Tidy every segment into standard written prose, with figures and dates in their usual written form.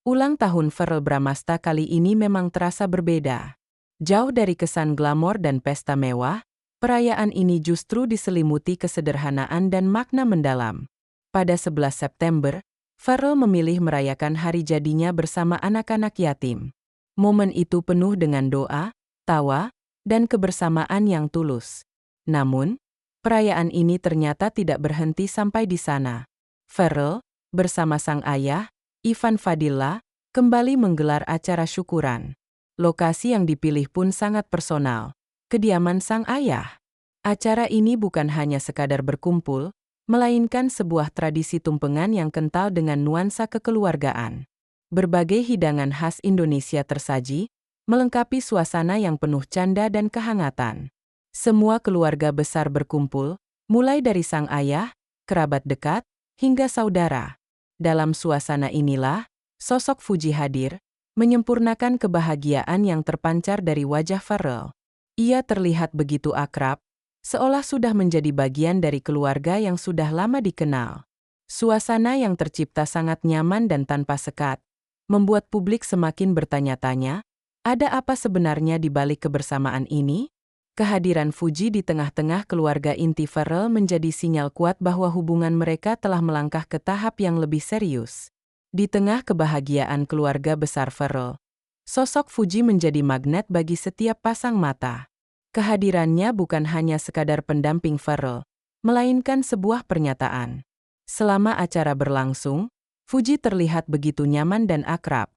Ulang tahun Verrell Bramasta kali ini memang terasa berbeda. Jauh dari kesan glamor dan pesta mewah, perayaan ini justru diselimuti kesederhanaan dan makna mendalam. Pada 11 September, Verrell memilih merayakan hari jadinya bersama anak-anak yatim. Momen itu penuh dengan doa, tawa, dan kebersamaan yang tulus. Namun, perayaan ini ternyata tidak berhenti sampai di sana. Verrell, bersama sang ayah, Ivan Fadila, kembali menggelar acara syukuran. Lokasi yang dipilih pun sangat personal, kediaman sang ayah. Acara ini bukan hanya sekadar berkumpul, melainkan sebuah tradisi tumpengan yang kental dengan nuansa kekeluargaan. Berbagai hidangan khas Indonesia tersaji, melengkapi suasana yang penuh canda dan kehangatan. Semua keluarga besar berkumpul, mulai dari sang ayah, kerabat dekat, hingga saudara. Dalam suasana inilah, sosok Fuji hadir, menyempurnakan kebahagiaan yang terpancar dari wajah Verrell. Ia terlihat begitu akrab, seolah sudah menjadi bagian dari keluarga yang sudah lama dikenal. Suasana yang tercipta sangat nyaman dan tanpa sekat, membuat publik semakin bertanya-tanya, ada apa sebenarnya di balik kebersamaan ini? Kehadiran Fuji di tengah-tengah keluarga inti Verrell menjadi sinyal kuat bahwa hubungan mereka telah melangkah ke tahap yang lebih serius. Di tengah kebahagiaan keluarga besar Verrell, sosok Fuji menjadi magnet bagi setiap pasang mata. Kehadirannya bukan hanya sekadar pendamping Verrell, melainkan sebuah pernyataan. Selama acara berlangsung, Fuji terlihat begitu nyaman dan akrab.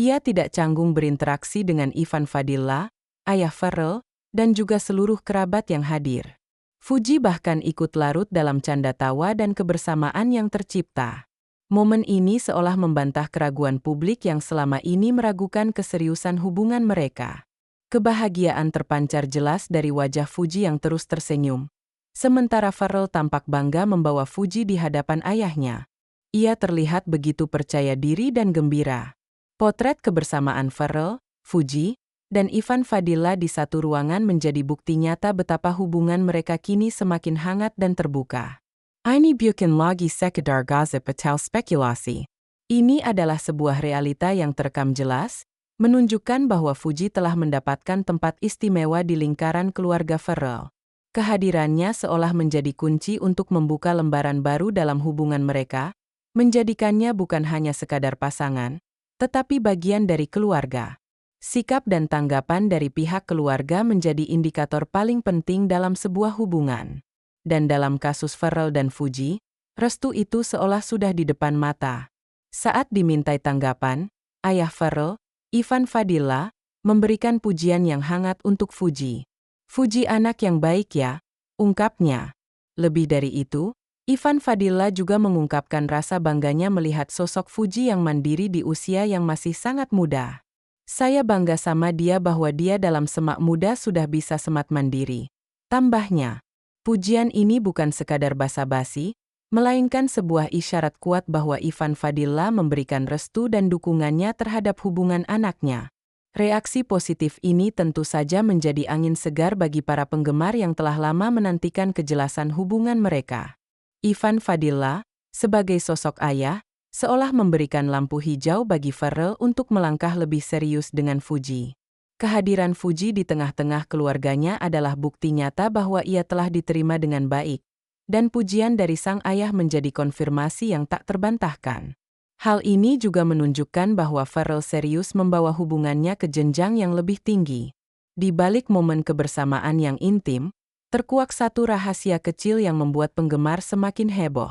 Ia tidak canggung berinteraksi dengan Ivan Fadila, ayah Verrell, dan juga seluruh kerabat yang hadir. Fuji bahkan ikut larut dalam canda tawa dan kebersamaan yang tercipta. Momen ini seolah membantah keraguan publik yang selama ini meragukan keseriusan hubungan mereka. Kebahagiaan terpancar jelas dari wajah Fuji yang terus tersenyum. Sementara Verrell tampak bangga membawa Fuji di hadapan ayahnya. Ia terlihat begitu percaya diri dan gembira. Potret kebersamaan Verrell, Fuji, dan Ivan Fadila di satu ruangan menjadi bukti nyata betapa hubungan mereka kini semakin hangat dan terbuka. Ini bukan lagi sekedar gosip atau spekulasi. Ini adalah sebuah realita yang terekam jelas, menunjukkan bahwa Fuji telah mendapatkan tempat istimewa di lingkaran keluarga Verrell. Kehadirannya seolah menjadi kunci untuk membuka lembaran baru dalam hubungan mereka, menjadikannya bukan hanya sekadar pasangan, tetapi bagian dari keluarga. Sikap dan tanggapan dari pihak keluarga menjadi indikator paling penting dalam sebuah hubungan. Dan dalam kasus Verrell dan Fuji, restu itu seolah sudah di depan mata. Saat dimintai tanggapan, ayah Verrell, Ivan Fadila, memberikan pujian yang hangat untuk Fuji. Fuji anak yang baik ya, ungkapnya. Lebih dari itu, Ivan Fadila juga mengungkapkan rasa bangganya melihat sosok Fuji yang mandiri di usia yang masih sangat muda. Saya bangga sama dia bahwa dia dalam semak muda sudah bisa semat mandiri. Tambahnya, pujian ini bukan sekadar basa-basi, melainkan sebuah isyarat kuat bahwa Ivan Fadila memberikan restu dan dukungannya terhadap hubungan anaknya. Reaksi positif ini tentu saja menjadi angin segar bagi para penggemar yang telah lama menantikan kejelasan hubungan mereka. Ivan Fadila, sebagai sosok ayah, seolah memberikan lampu hijau bagi Verrell untuk melangkah lebih serius dengan Fuji. Kehadiran Fuji di tengah-tengah keluarganya adalah bukti nyata bahwa ia telah diterima dengan baik, dan pujian dari sang ayah menjadi konfirmasi yang tak terbantahkan. Hal ini juga menunjukkan bahwa Verrell serius membawa hubungannya ke jenjang yang lebih tinggi. Di balik momen kebersamaan yang intim, terkuak satu rahasia kecil yang membuat penggemar semakin heboh.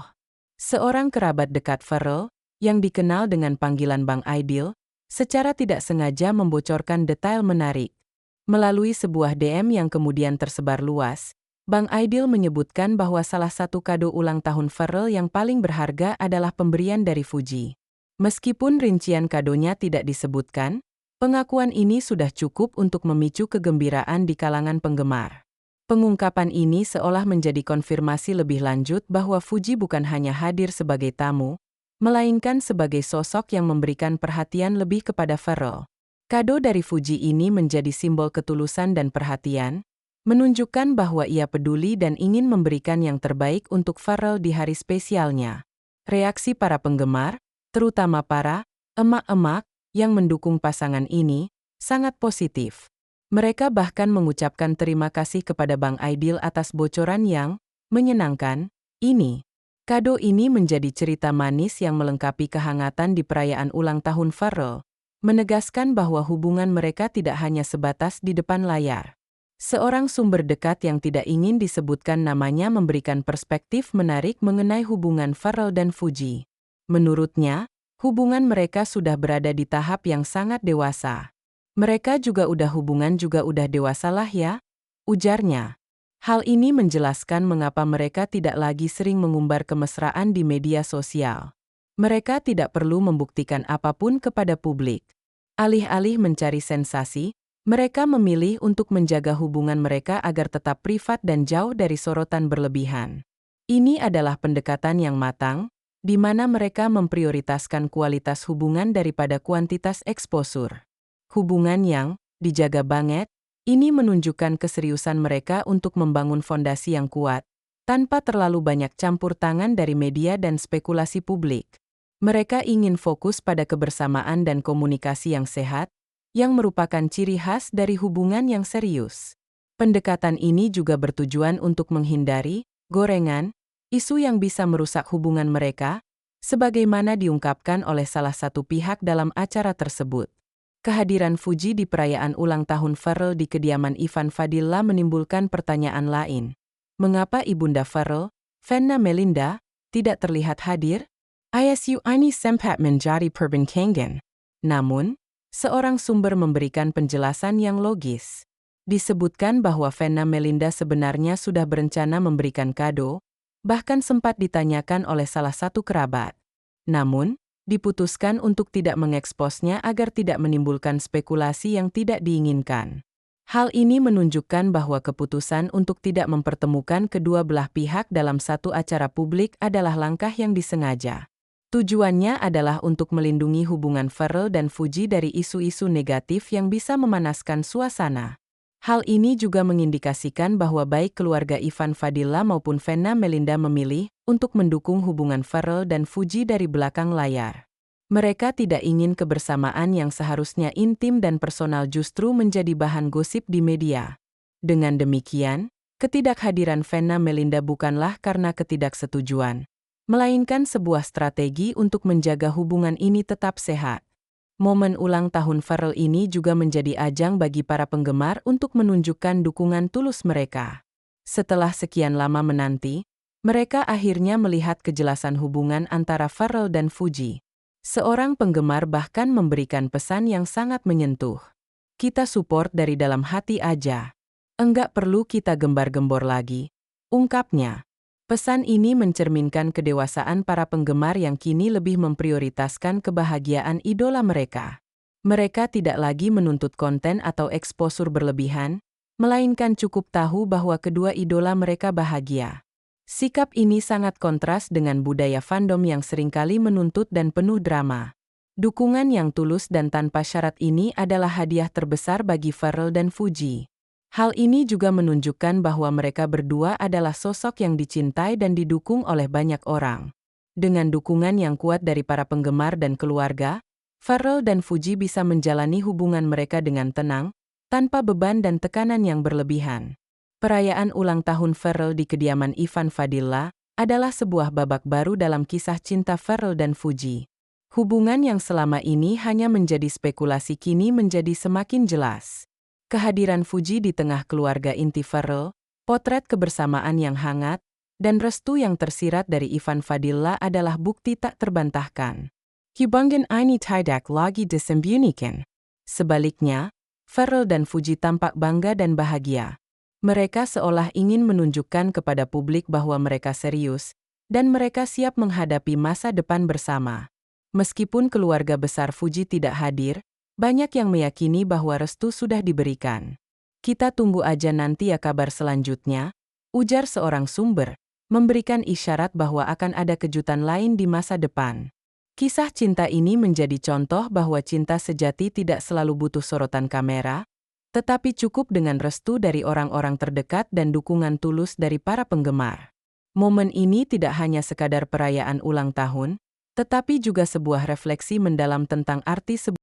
Seorang kerabat dekat Verrell, yang dikenal dengan panggilan Bang Aidil, secara tidak sengaja membocorkan detail menarik. Melalui sebuah DM yang kemudian tersebar luas, Bang Aidil menyebutkan bahwa salah satu kado ulang tahun Verrell yang paling berharga adalah pemberian dari Fuji. Meskipun rincian kadonya tidak disebutkan, pengakuan ini sudah cukup untuk memicu kegembiraan di kalangan penggemar. Pengungkapan ini seolah menjadi konfirmasi lebih lanjut bahwa Fuji bukan hanya hadir sebagai tamu, melainkan sebagai sosok yang memberikan perhatian lebih kepada Verrell. Kado dari Fuji ini menjadi simbol ketulusan dan perhatian, menunjukkan bahwa ia peduli dan ingin memberikan yang terbaik untuk Verrell di hari spesialnya. Reaksi para penggemar, terutama para Emak-emak yang mendukung pasangan ini sangat positif. Mereka bahkan mengucapkan terima kasih kepada Bang Aidil atas bocoran yang menyenangkan ini. Kado ini menjadi cerita manis yang melengkapi kehangatan di perayaan ulang tahun Farrell, menegaskan bahwa hubungan mereka tidak hanya sebatas di depan layar. Seorang sumber dekat yang tidak ingin disebutkan namanya memberikan perspektif menarik mengenai hubungan Farrell dan Fuji. Menurutnya, hubungan mereka sudah berada di tahap yang sangat dewasa. Mereka juga udah dewasa lah ya, ujarnya. Hal ini menjelaskan mengapa mereka tidak lagi sering mengumbar kemesraan di media sosial. Mereka tidak perlu membuktikan apapun kepada publik. Alih-alih mencari sensasi, mereka memilih untuk menjaga hubungan mereka agar tetap privat dan jauh dari sorotan berlebihan. Ini adalah pendekatan yang matang, di mana mereka memprioritaskan kualitas hubungan daripada kuantitas eksposur. Hubungan yang dijaga banget, ini menunjukkan keseriusan mereka untuk membangun fondasi yang kuat, tanpa terlalu banyak campur tangan dari media dan spekulasi publik. Mereka ingin fokus pada kebersamaan dan komunikasi yang sehat, yang merupakan ciri khas dari hubungan yang serius. Pendekatan ini juga bertujuan untuk menghindari gorengan, isu yang bisa merusak hubungan mereka, sebagaimana diungkapkan oleh salah satu pihak dalam acara tersebut. Kehadiran Fuji di perayaan ulang tahun Farrell di kediaman Ivan Fadila menimbulkan pertanyaan lain. Mengapa Ibunda Farrell, Venna Melinda, tidak terlihat hadir? ISU ini sempat menjadi perbincangan. Namun, seorang sumber memberikan penjelasan yang logis. Disebutkan bahwa Venna Melinda sebenarnya sudah berencana memberikan kado, bahkan sempat ditanyakan oleh salah satu kerabat. Namun, diputuskan untuk tidak mengeksposnya agar tidak menimbulkan spekulasi yang tidak diinginkan. Hal ini menunjukkan bahwa keputusan untuk tidak mempertemukan kedua belah pihak dalam satu acara publik adalah langkah yang disengaja. Tujuannya adalah untuk melindungi hubungan Farrell dan Fuji dari isu-isu negatif yang bisa memanaskan suasana. Hal ini juga mengindikasikan bahwa baik keluarga Ivan Fadila maupun Venna Melinda memilih untuk mendukung hubungan Farrell dan Fuji dari belakang layar. Mereka tidak ingin kebersamaan yang seharusnya intim dan personal justru menjadi bahan gosip di media. Dengan demikian, ketidakhadiran Venna Melinda bukanlah karena ketidaksetujuan, melainkan sebuah strategi untuk menjaga hubungan ini tetap sehat. Momen ulang tahun Farrell ini juga menjadi ajang bagi para penggemar untuk menunjukkan dukungan tulus mereka. Setelah sekian lama menanti, mereka akhirnya melihat kejelasan hubungan antara Farrell dan Fuji. Seorang penggemar bahkan memberikan pesan yang sangat menyentuh. Kita support dari dalam hati aja. Enggak perlu kita gembar-gembor lagi, ungkapnya. Pesan ini mencerminkan kedewasaan para penggemar yang kini lebih memprioritaskan kebahagiaan idola mereka. Mereka tidak lagi menuntut konten atau eksposur berlebihan, melainkan cukup tahu bahwa kedua idola mereka bahagia. Sikap ini sangat kontras dengan budaya fandom yang seringkali menuntut dan penuh drama. Dukungan yang tulus dan tanpa syarat ini adalah hadiah terbesar bagi Farrell dan Fuji. Hal ini juga menunjukkan bahwa mereka berdua adalah sosok yang dicintai dan didukung oleh banyak orang. Dengan dukungan yang kuat dari para penggemar dan keluarga, Farrell dan Fuji bisa menjalani hubungan mereka dengan tenang, tanpa beban dan tekanan yang berlebihan. Perayaan ulang tahun Farrell di kediaman Ivan Fadila adalah sebuah babak baru dalam kisah cinta Farrell dan Fuji. Hubungan yang selama ini hanya menjadi spekulasi kini menjadi semakin jelas. Kehadiran Fuji di tengah keluarga inti Farrell, potret kebersamaan yang hangat, dan restu yang tersirat dari Ivan Fadila adalah bukti tak terbantahkan. Hubungan ini tidak lagi disembunyikan. Sebaliknya, Farrell dan Fuji tampak bangga dan bahagia. Mereka seolah ingin menunjukkan kepada publik bahwa mereka serius, dan mereka siap menghadapi masa depan bersama. Meskipun keluarga besar Fuji tidak hadir, banyak yang meyakini bahwa restu sudah diberikan. Kita tunggu aja nanti ya kabar selanjutnya, ujar seorang sumber, memberikan isyarat bahwa akan ada kejutan lain di masa depan. Kisah cinta ini menjadi contoh bahwa cinta sejati tidak selalu butuh sorotan kamera, tetapi cukup dengan restu dari orang-orang terdekat dan dukungan tulus dari para penggemar. Momen ini tidak hanya sekadar perayaan ulang tahun, tetapi juga sebuah refleksi mendalam tentang arti sebuah